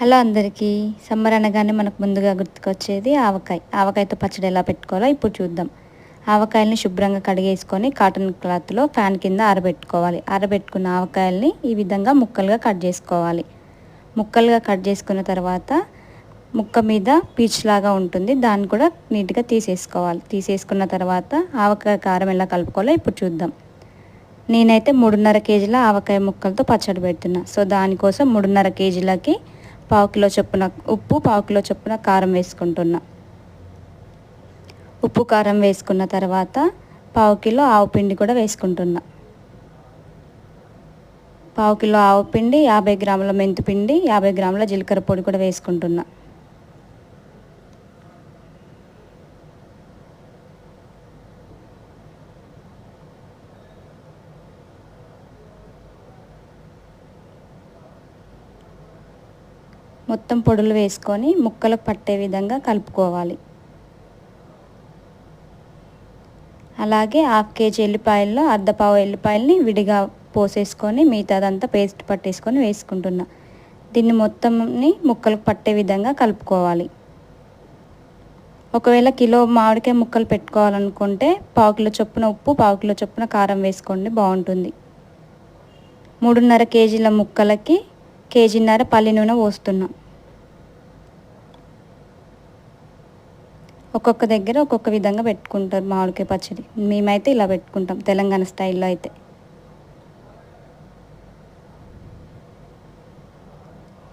Hello అందరికీ. Summer అనగానే మనకు ముందుగా గుర్తుకొచ్చేది ఆవకాయ. ఆవకాయతో పచ్చడి ఎలా పెట్టుకోవాలో ఇప్పుడు చూద్దాం. ఆవకాయల్ని శుభ్రంగా కడిగేసుకొని కాటన్ క్లాత్లో ఫ్యాన్ కింద ఆరబెట్టుకోవాలి. ఆరబెట్టుకున్న ఆవకాయల్ని ఈ విధంగా ముక్కలుగా కట్ చేసుకోవాలి. ముక్కలుగా కట్ చేసుకున్న తర్వాత ముక్క మీద పీచులాగా ఉంటుంది, దాన్ని కూడా నీట్గా తీసేసుకోవాలి. తీసేసుకున్న తర్వాత ఆవకాయ కారం ఎలా కలుపుకోవాలో ఇప్పుడు చూద్దాం. నేనైతే 3.5 కేజీల ఆవకాయ ముక్కలతో పచ్చడి పెడుతున్నా. సో దానికోసం 3.5 కేజీలకి 1/4 కిలో చొప్పున ఉప్పు, 1/4 కిలో చొప్పున కారం వేసుకుంటున్నా. ఉప్పు కారం వేసుకున్న తర్వాత 1/4 కిలో ఆవు పిండి కూడా వేసుకుంటున్నా. 1/4 కిలో ఆవు పిండి, 50 గ్రాముల మెంతిపిండి, 50 గ్రాముల జీలకర్ర పొడి కూడా వేసుకుంటున్నా. మొత్తం పొడులు వేసుకొని ముక్కలకు పట్టే విధంగా కలుపుకోవాలి. అలాగే 1/2 కేజీ ఎల్లిపాయల్లో అర్ధపావు ఎల్లిపాయల్ని విడిగా పోసేసుకొని మిగతాదంతా పేస్ట్ పట్టేసుకొని వేసుకుంటున్నా. దీన్ని మొత్తంని ముక్కలకు పట్టే విధంగా కలుపుకోవాలి. ఒకవేళ కిలో మామిడికాయ ముక్కలు పెట్టుకోవాలనుకుంటే 1/4 కిలో చొప్పున ఉప్పు, 1/4 కిలో చొప్పున కారం వేసుకోండి, బాగుంటుంది. 3.5 కేజీల ముక్కలకి 1.5 కేజీ పల్లి నూనె పోస్తున్నాం. ఒక్కొక్క దగ్గర ఒక్కొక్క విధంగా పెట్టుకుంటారు మామిడికాయ పచ్చడి. మేమైతే ఇలా పెట్టుకుంటాం తెలంగాణ స్టైల్లో అయితే.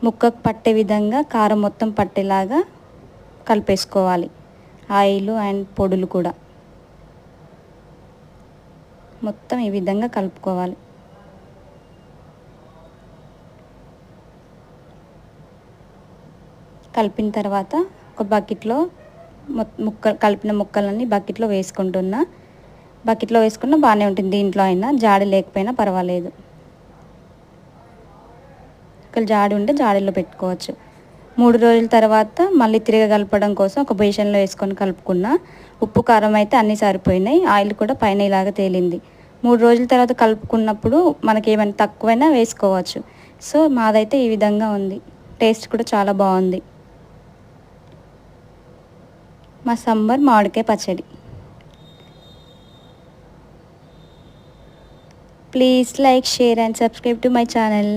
ముక్కకు పట్టే విధంగా కారం మొత్తం పట్టేలాగా కలిపేసుకోవాలి. ఆయిల్ అండ్ పొడులు కూడా మొత్తం ఈ విధంగా కలుపుకోవాలి. కలిపిన తర్వాత ఒక బకెట్లో కలిపిన ముక్కలన్నీ బకెట్లో వేసుకుంటున్నా. బకెట్లో వేసుకున్న బాగానే ఉంటుంది, దీంట్లో అయినా జాడి లేకపోయినా పర్వాలేదు. ఒక జాడి ఉంటే జాడీలో పెట్టుకోవచ్చు. 3 రోజుల తర్వాత మళ్ళీ కలపడం కోసం ఒక బేషన్లో వేసుకొని కలుపుకున్నా. ఉప్పు కారం అయితే అన్నీ సరిపోయినాయి, ఆయిల్ కూడా పైన ఇలాగ తేలింది. 3 రోజుల తర్వాత కలుపుకున్నప్పుడు మనకి ఏమైనా తక్కువైనా వేసుకోవచ్చు. సో మాదైతే ఈ విధంగా ఉంది. టేస్ట్ కూడా చాలా బాగుంది. మా సమ్మర్ మామిడికాయ పచ్చడి. Please like, share and subscribe to my channel.